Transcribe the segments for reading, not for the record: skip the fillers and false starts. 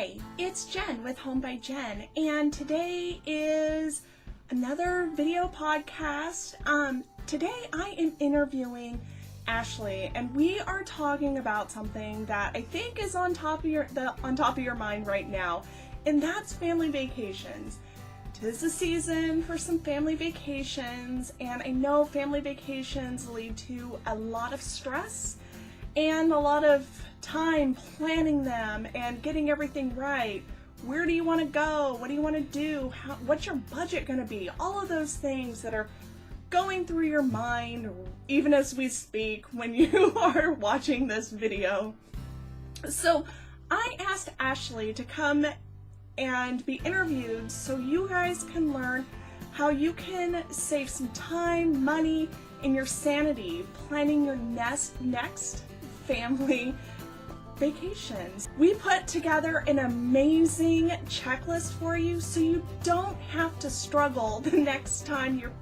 Hi, it's Jen with Home by Jen, and today is another video podcast. Today I am interviewing Ashlee, and we are talking about something that I think is on top of your mind right now, and that's family vacations. 'Tis the season for some family vacations, and I know family vacations lead to a lot of stress and a lot of time planning them and getting everything right. Where do you want to go? What do you want to do? What's your budget going to be? All of those things that are going through your mind even as we speak when you are watching this video. So I asked Ashlee to come and be interviewed so you guys can learn how you can save some time, money, and your sanity planning your next family vacations. We put together an amazing checklist for you so you don't have to struggle the next time you're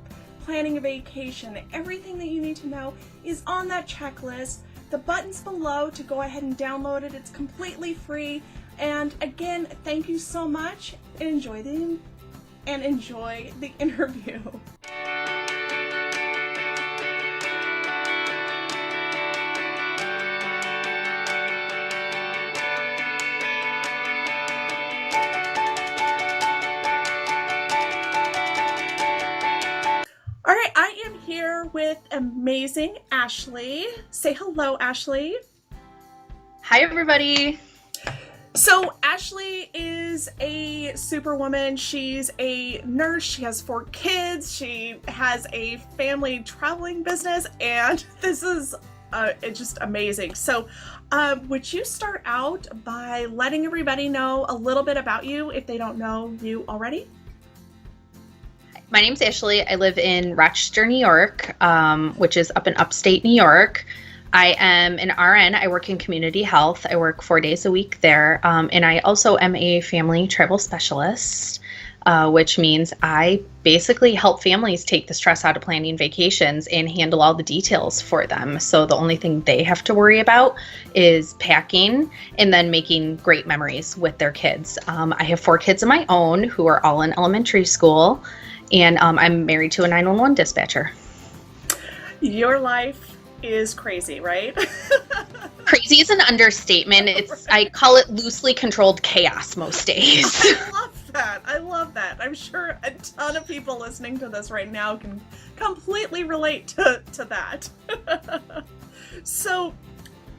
planning a vacation. Everything that you need to know is on that checklist. The button's below to go ahead and download it. It's completely free. And again, thank you so much, and enjoy the interview. All right, I am here with amazing Ashlee. Say hello, Ashlee. Hi, everybody. So Ashlee is a superwoman. She's a nurse. She has 4 kids. She has a family traveling business, and this is it's just amazing. So would you start out by letting everybody know a little bit about you if they don't know you already? My name's Ashlee. I live in Rochester, New York, which is up in upstate New York. I am an RN. I work in community health. I work 4 days a week there. And I also am a family travel specialist, which means I basically help families take the stress out of planning vacations and handle all the details for them. So the only thing they have to worry about is packing and then making great memories with their kids. I have 4 kids of my own who are all in elementary school, and I'm married to a 911 dispatcher. Your life is crazy, right? Crazy is an understatement. I call it loosely controlled chaos most days. I love that. I'm sure a ton of people listening to this right now can completely relate to that. So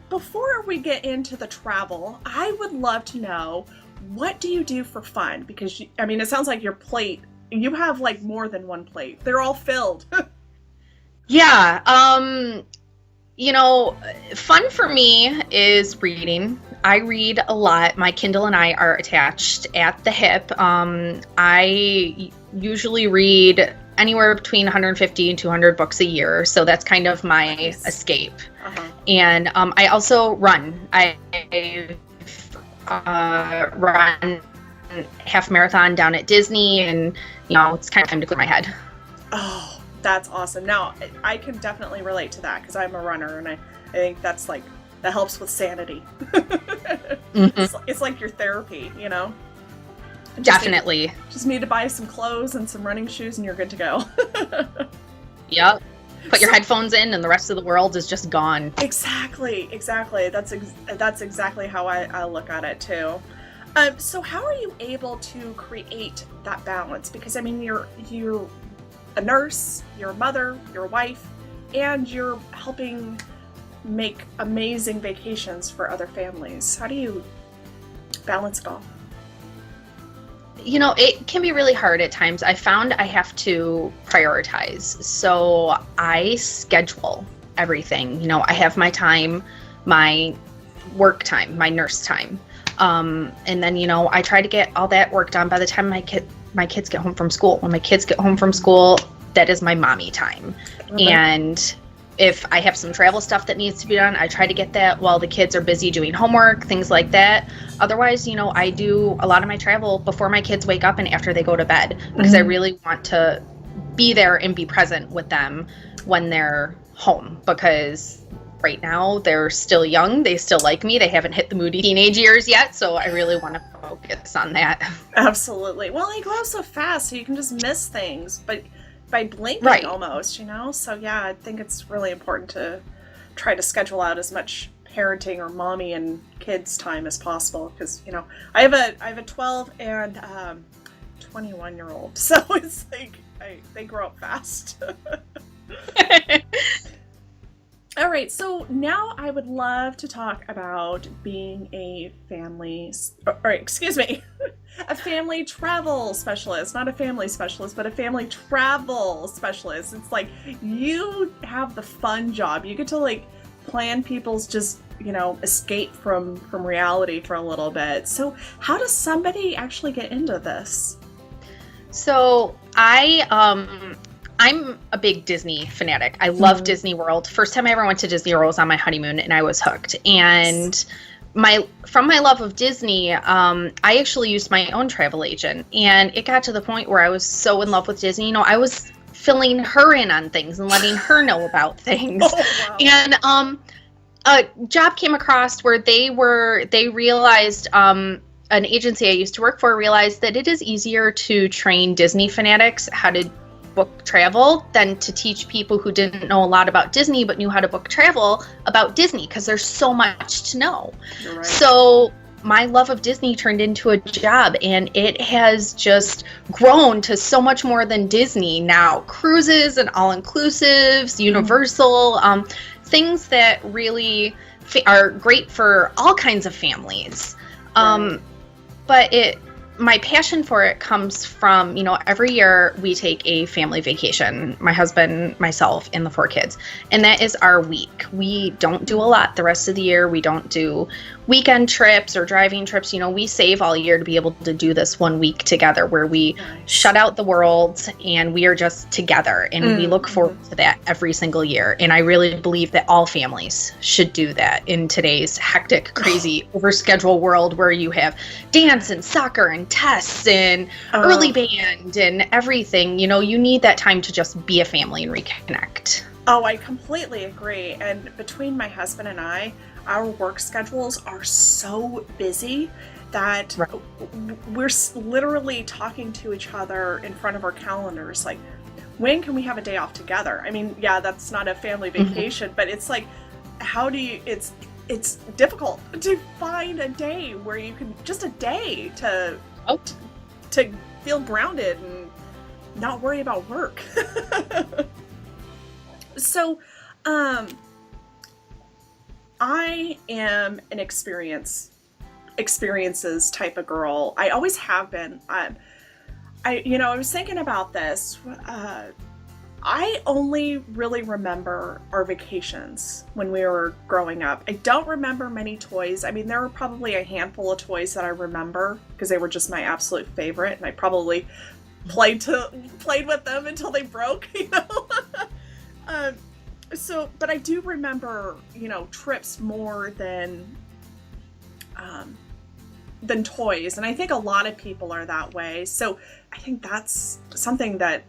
before we get into the travel, I would love to know, what do you do for fun? Because it sounds like your plate, you have like more than one plate. They're all filled. Yeah. Fun for me is reading. I read a lot. My Kindle and I are attached at the hip. I usually read anywhere between 150 and 200 books a year. So that's kind of my escape. Uh-huh. And I also run. I run half marathon down at Disney, and it's kind of time to clear my head. Oh, that's awesome. Now I can definitely relate to that because I'm a runner, and I think that's that helps with sanity. Mm-hmm. It's like your therapy, Definitely. Just need to buy some clothes and some running shoes and you're good to go. Yep. Put your headphones in and the rest of the world is just gone. Exactly. That's exactly how I look at it too. So how are you able to create that balance? Because you're a nurse, you're a mother, you're a wife, and you're helping make amazing vacations for other families. How do you balance it all? It can be really hard at times. I found I have to prioritize. So I schedule everything. I have my time, my work time, my nurse time. And then, I try to get all that work done by the time my kids get home from school. When my kids get home from school, that is my mommy time. Okay. And if I have some travel stuff that needs to be done, I try to get that while the kids are busy doing homework, things like that. Otherwise, I do a lot of my travel before my kids wake up and after they go to bed, because I really want to be there and be present with them when they're home, because right now they're still young. They still like me. They haven't hit the moody teenage years yet. So I really want to focus on that. Absolutely. Well, he grows so fast, so you can just miss things, but by blinking Right. almost, So yeah, I think it's really important to try to schedule out as much parenting or mommy and kids time as possible, because I have a 12 and 21-year-old, so it's like they grow up fast. All right, so now I would love to talk about being a family travel specialist, not a family specialist, but a family travel specialist. It's like you have the fun job. You get to like plan people's just, escape from reality for a little bit. So how does somebody actually get into this? So I'm a big Disney fanatic. I love Disney World. First time I ever went to Disney World was on my honeymoon, and I was hooked. And from my love of Disney, I actually used my own travel agent, and it got to the point where I was so in love with Disney. I was filling her in on things and letting her know about things. Oh, wow. And a job came across where they realized, an agency I used to work for realized that it is easier to train Disney fanatics how to book travel than to teach people who didn't know a lot about Disney but knew how to book travel about Disney, because there's so much to know. You're right. So my love of Disney turned into a job, and it has just grown to so much more than Disney now. Cruises and all-inclusives, Universal, things that really are great for all kinds of families. Right. But my passion for it comes from, every year we take a family vacation, my husband, myself, and the 4 kids. And that is our week. We don't do a lot the rest of the year. We don't do weekend trips or driving trips. We save all year to be able to do this 1 week together where we shut out the world and we are just together. And we look forward to that every single year. And I really believe that all families should do that in today's hectic, crazy, overscheduled world where you have dance and soccer and tests and early band and everything. You need that time to just be a family and reconnect. Oh, I completely agree. And between my husband and I, our work schedules are so busy that we're literally talking to each other in front of our calendars. Like, when can we have a day off together? I mean, yeah, that's not a family vacation, but it's like, it's difficult to find a day where you can, just a day to feel grounded and not worry about work. So, I am an experiences type of girl. I always have been. I was thinking about this. I only really remember our vacations when we were growing up. I don't remember many toys. I mean, there were probably a handful of toys that I remember because they were just my absolute favorite, and I probably played with them until they broke, but I do remember, trips more than toys, and I think a lot of people are that way. So I think that's something that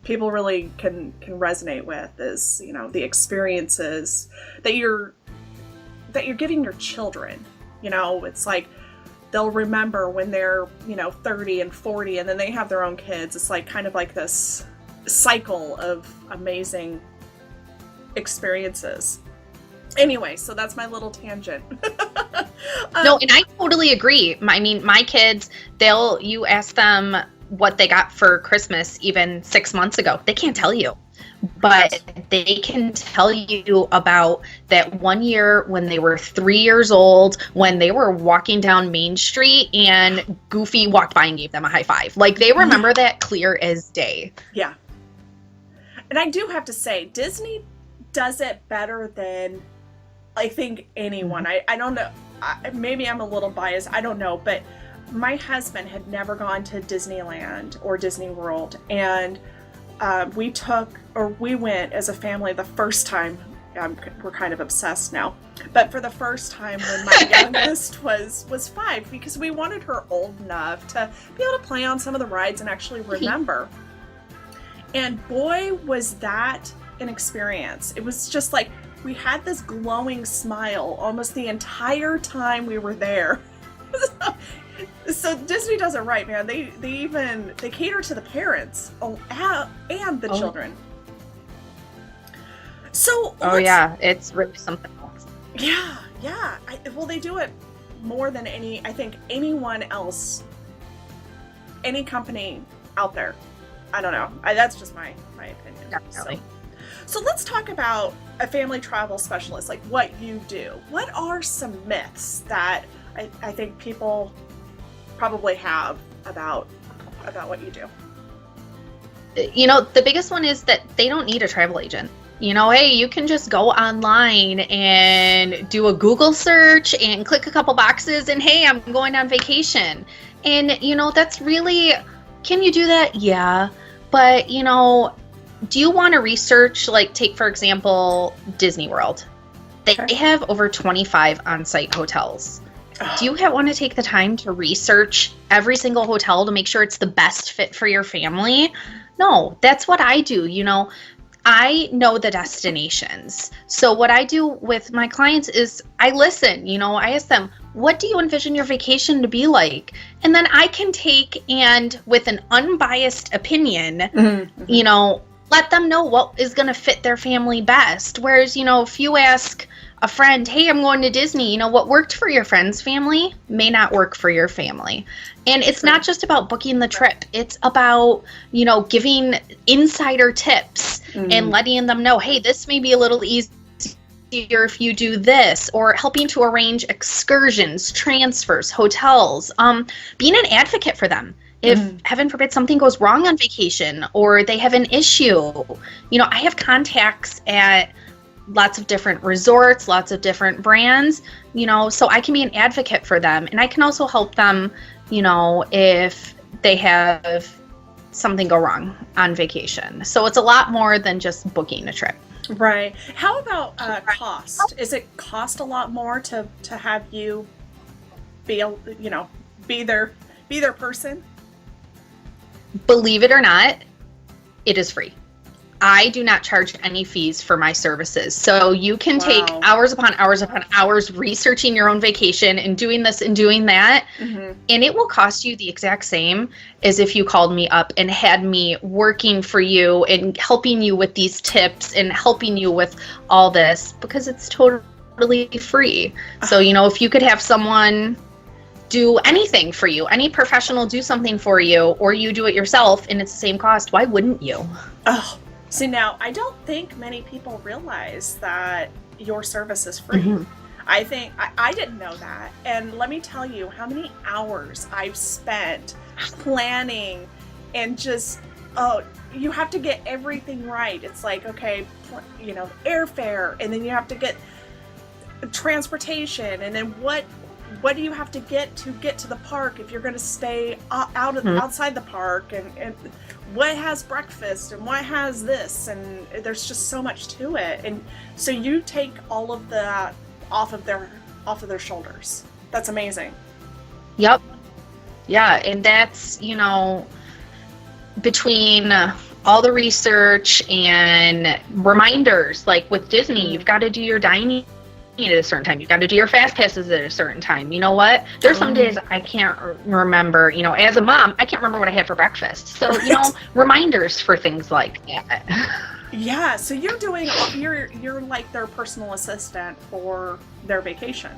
people really can resonate with is, the experiences that you're giving your children. It's like they'll remember when they're 30 and 40, and then they have their own kids. It's like kind of like this cycle of amazing experiences. Anyway, so that's my little tangent. No, and I totally agree. I mean, my kids, you ask them what they got for Christmas even 6 months ago. They can't tell you, but they can tell you about that one year when they were 3 years old, when they were walking down Main Street and Goofy walked by and gave them a high five. Like, they remember that clear as day. Yeah. And I do have to say, Disney does it better than I think anyone. I don't know. Maybe I'm a little biased. I don't know. But my husband had never gone to Disneyland or Disney World. And we went as a family the first time. We're kind of obsessed now. But for the first time when my youngest was 5, because we wanted her old enough to be able to play on some of the rides and actually remember. And boy, was that an experience. It was just like we had this glowing smile almost the entire time we were there. So So Disney does it right, man. They cater to the parents and the children. So yeah, it's really something else. Yeah. Well, they do it more than anyone else, any company out there. I don't know. That's just my opinion. Definitely. So let's talk about a family travel specialist, like what you do. What are some myths that I think people probably have about what you do? The biggest one is that they don't need a travel agent. Hey, you can just go online and do a Google search and click a couple boxes and, hey, I'm going on vacation. And, that's really, can you do that? Yeah. But, do you want to research, like, take, for example, Disney World? They have over 25 on-site hotels. Do you want to take the time to research every single hotel to make sure it's the best fit for your family? No, that's what I do. I know the destinations. So what I do with my clients is I listen, I ask them, what do you envision your vacation to be like? And then I can take and with an unbiased opinion, let them know what is going to fit their family best. Whereas, if you ask a friend, hey, I'm going to Disney, what worked for your friend's family may not work for your family. And it's not just about booking the trip. It's about, giving insider tips and letting them know, hey, this may be a little easier if you do this, or helping to arrange excursions, transfers, hotels, being an advocate for them. If, heaven forbid, something goes wrong on vacation or they have an issue, I have contacts at lots of different resorts, lots of different brands, so I can be an advocate for them. And I can also help them, if they have something go wrong on vacation. So it's a lot more than just booking a trip. Right. How about cost? Is it cost a lot more to have you be their person? Believe it or not, it is free. I do not charge any fees for my services. So you can take hours upon hours upon hours researching your own vacation and doing this and doing that. And it will cost you the exact same as if you called me up and had me working for you and helping you with these tips and helping you with all this, because it's totally free. So, if you could have someone do anything for you, any professional do something for you, or you do it yourself and it's the same cost, why wouldn't you? Oh. See, now, I don't think many people realize that your service is free. I think, I didn't know that. And let me tell you how many hours I've spent planning and just, you have to get everything right. It's like, okay, airfare, and then you have to get transportation, and then what do you have to get to the park if you're going to stay outside the park, and what has breakfast and what has this, and there's just so much to it. And so you take all of that off of their shoulders. That's amazing. Yep. Yeah, and that's, between all the research and reminders, like with Disney, you've got to do your dining at a certain time. You've got to do your fast passes at a certain time. You know what? There's some days I can't remember, as a mom, I can't remember what I had for breakfast. So, reminders for things like that. Yeah. So you're like their personal assistant for their vacation.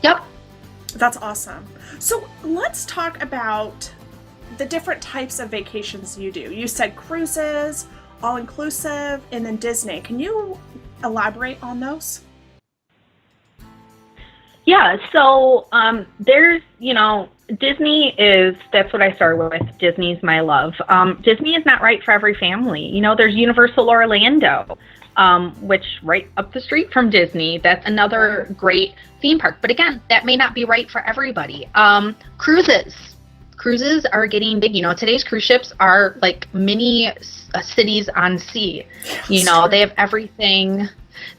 Yep. That's awesome. So let's talk about the different types of vacations you do. You said cruises, all-inclusive, and then Disney. Can you elaborate on those? Yeah, so there's, Disney that's what I started with. Disney's my love. Disney is not right for every family. There's Universal Orlando, which right up the street from Disney. That's another great theme park. But again, that may not be right for everybody. Cruises are getting big. Today's cruise ships are like mini cities on sea. They have everything.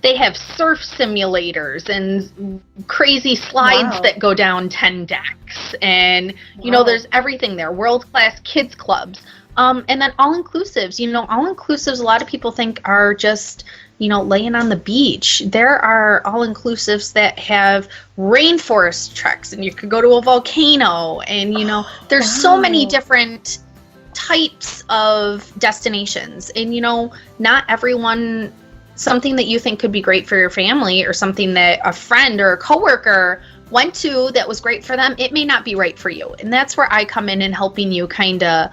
They have surf simulators and crazy slides that go down 10 decks. And, there's everything there. World-class kids clubs. And then all-inclusives. All-inclusives, a lot of people think are just, laying on the beach. There are all-inclusives that have rainforest treks, and you could go to a volcano, and, there's so many different types of destinations. And, not everyone, something that you think could be great for your family or something that a friend or a coworker went to that was great for them, it may not be right for you. And that's where I come in and helping you kind of,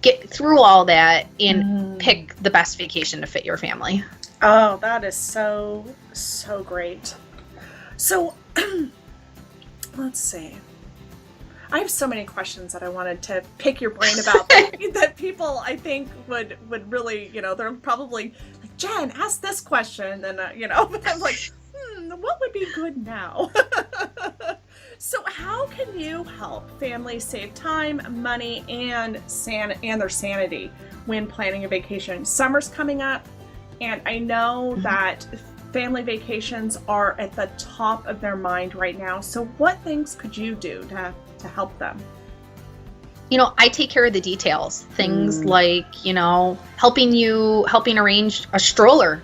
get through all that and pick the best vacation to fit your family. Oh, that is so, so great. So, let's see. I have so many questions that I wanted to pick your brain about that people, I think, would really, they're probably like, Jen, ask this question. And, but I'm like, what would be good now? So how can you help families save time, money, and their sanity when planning a vacation? Summer's coming up, and I know that family vacations are at the top of their mind right now. So what things could you do to help them? I take care of the details. Things like, helping arrange a stroller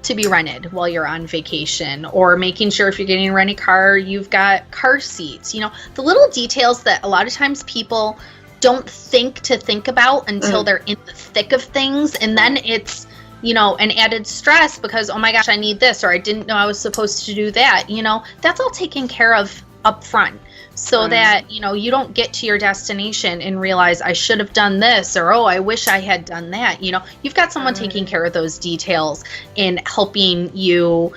to be rented while you're on vacation, or making sure if you're getting a rented car, you've got car seats. The little details that a lot of times people don't think about until they're in the thick of things. And then it's, an added stress because, oh my gosh, I need this, or I didn't know I was supposed to do that. That's all taken care of up front. So that, you don't get to your destination and realize I should have done this, or, oh, I wish I had done that. You've got someone taking care of those details and helping you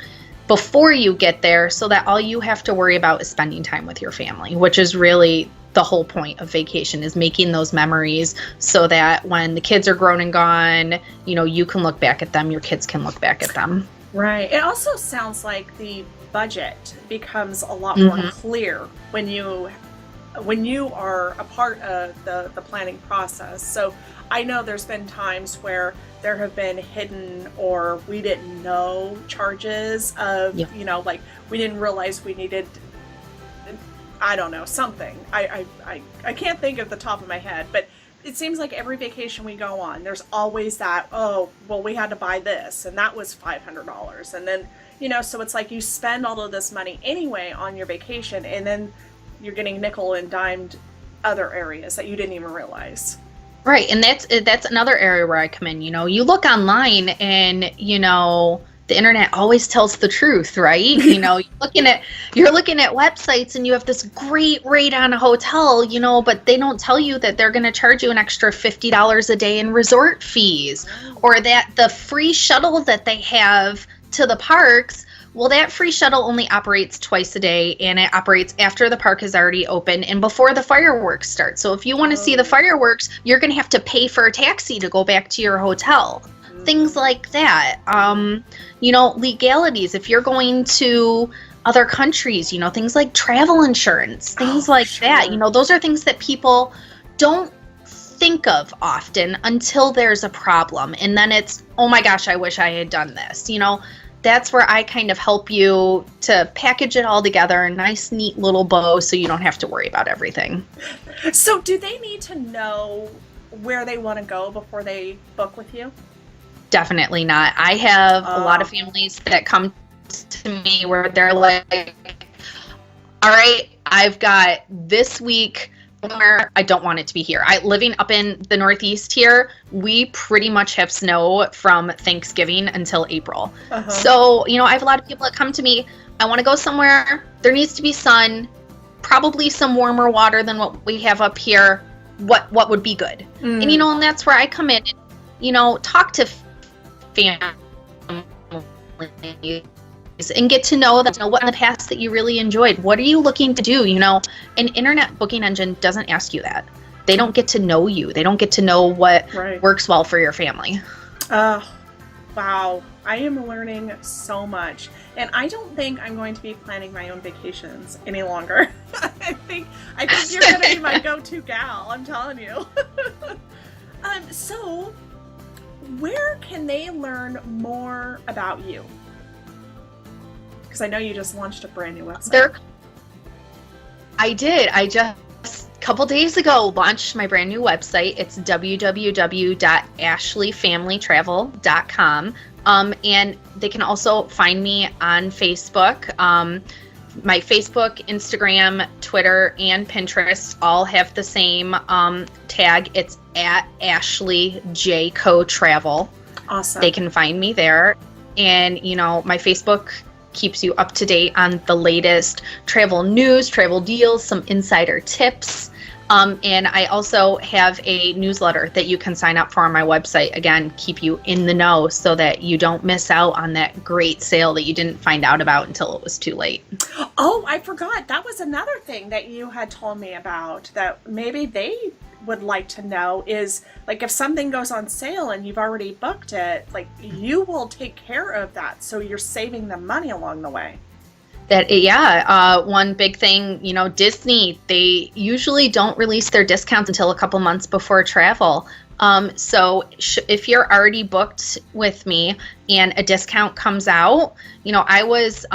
before you get there, so that all you have to worry about is spending time with your family, which is really the whole point of vacation, is making those memories so that when the kids are grown and gone, you can look back at them, your kids can look back at them. Right. It also sounds like the budget becomes a lot more clear when you are a part of the planning process. So I know there's been times where there have been hidden or we didn't know charges of, like we didn't realize we needed, I don't know, something. I can't think of the top of my head, but it seems like every vacation we go on, there's always that, oh, well, we had to buy this, and that was $500. And then, so it's like you spend all of this money anyway on your vacation, and then you're getting nickel and dimed other areas that you didn't even realize. Right. And that's another area where I come in. You look online and, the internet always tells the truth, right? You're looking at websites and you have this great rate on a hotel, but they don't tell you that they're going to charge you an extra $50 a day in resort fees, or that the free shuttle that they have to the parks, well, that free shuttle only operates twice a day, and it operates after the park is already open and before the fireworks start. So if you want to see the fireworks, you're going to have to pay for a taxi to go back to your hotel. Things like that. Legalities. If you're going to other countries, things like travel insurance, things like that. Those are things that people don't think of often until there's a problem. And then it's, oh my gosh, I wish I had done this. That's where I kind of help you to package it all together, a nice, neat little bow, so you don't have to worry about everything. So do they need to know where they want to go before they book with you? Definitely not. I have a lot of families that come to me where they're like, all right, I've got this week where I don't want it to be here. Living up in the Northeast here, we pretty much have snow from Thanksgiving until April. So, I have a lot of people that come to me, I want to go somewhere, there needs to be sun, probably some warmer water than what we have up here. What would be good? And, and that's where I come in and, talk to families and get to know that, what in the past that you really enjoyed. What are you looking to do? An internet booking engine doesn't ask you that. They don't get to know you. They don't get to know what works well for your family. Wow. I am learning so much. And I don't think I'm going to be planning my own vacations any longer. I think you're going to be my go-to gal. I'm telling you. So where can they learn more about you? Because I know you just launched a brand new website. I did. I just a couple days ago launched my brand new website. It's www.ashleefamilytravel.com. And they can also find me on Facebook. My Facebook, Instagram, Twitter, and Pinterest all have the same tag. It's at Ashlee J Co Travel. Awesome. They can find me there. And, you know, my Facebook keeps you up to date on the latest travel news, travel deals, some insider tips. And I also have a newsletter that you can sign up for on my website. Again, keep you in the know so that you don't miss out on that great sale that you didn't find out about until it was too late. Oh, I forgot. That was another thing that you had told me about that maybe they would like to know is, like, if something goes on sale and you've already booked it, like, you will take care of that. So you're saving them money along the way. One big thing, you know, Disney, they usually don't release their discounts until a couple months before travel. So if you're already booked with me and a discount comes out, you know, I was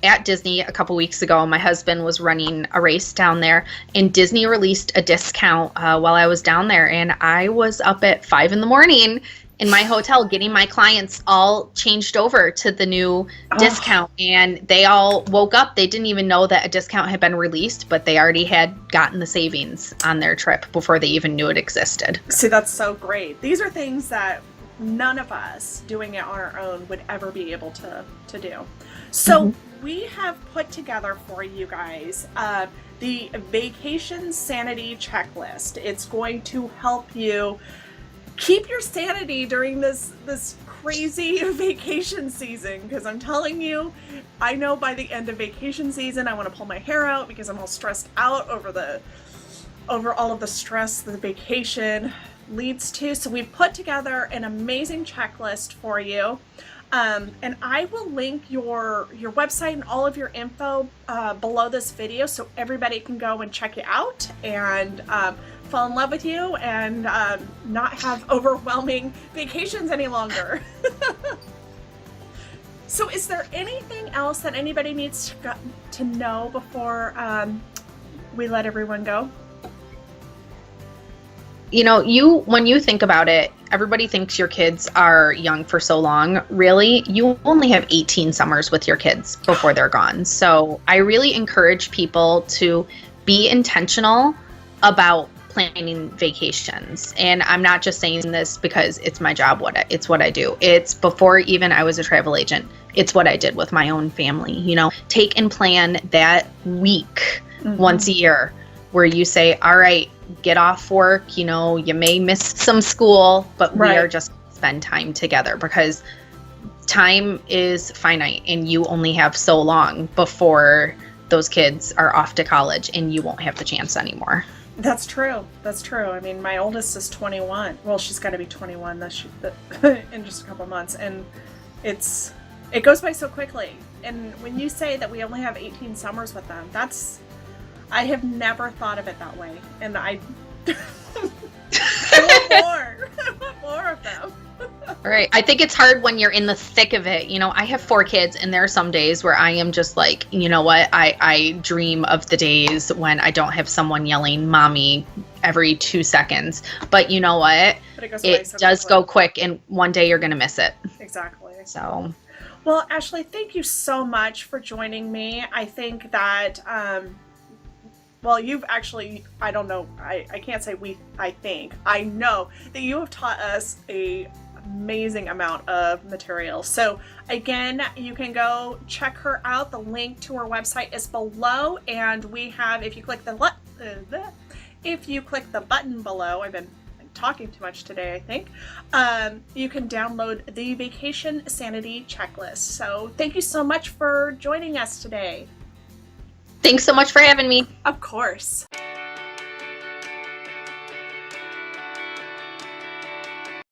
at Disney a couple weeks ago. My husband was running a race down there, and Disney released a discount while I was down there, and I was up at 5 a.m. in my hotel getting my clients all changed over to the new discount, and they all woke up. They didn't even know that a discount had been released, but they already had gotten the savings on their trip before they even knew it existed. See, that's so great. These are things that none of us doing it on our own would ever be able to do. So we have put together for you guys the Vacation Sanity Checklist. It's going to help you keep your sanity during this crazy vacation season, because I'm telling you, I know by the end of vacation season I want to pull my hair out because I'm all stressed out over all of the stress that the vacation leads to. So we put together an amazing checklist for you, and I will link your website and all of your info below this video so everybody can go and check it out and fall in love with you and not have overwhelming vacations any longer. So is there anything else that anybody needs to know before we let everyone go? You know, when you think about it, everybody thinks your kids are young for so long. Really, you only have 18 summers with your kids before they're gone. So I really encourage people to be intentional about planning vacations. And I'm not just saying this because it's my job, it's what I do. It's before even I was a travel agent. It's what I did with my own family. You know, take and plan that week once a year where you say, all right, get off work, you know, you may miss some school, but we are just gonna spend time together, because time is finite and you only have so long before those kids are off to college and you won't have the chance anymore. That's true. That's true. I mean, my oldest is 21. Well, she's got to be 21 in just a couple months, and it goes by so quickly. And when you say that we only have 18 summers with them, I have never thought of it that way, and I want more. I want more of them. Right. I think it's hard when you're in the thick of it. You know, I have 4 kids, and there are some days where I am just like, you know what? I dream of the days when I don't have someone yelling "mommy" every 2 seconds. But you know what? It does go quick, and one day you're going to miss it. Exactly. So, well, Ashlee, thank you so much for joining me. I think that, well, you've actually, I don't know, I can't say I know that you have taught us a amazing amount of material. So again, you can go check her out. The link to her website is below, and we have, if you click the button below, I've been talking too much today, I think, you can download the Vacation Sanity Checklist. So thank you so much for joining us today. Thanks so much for having me. Of course.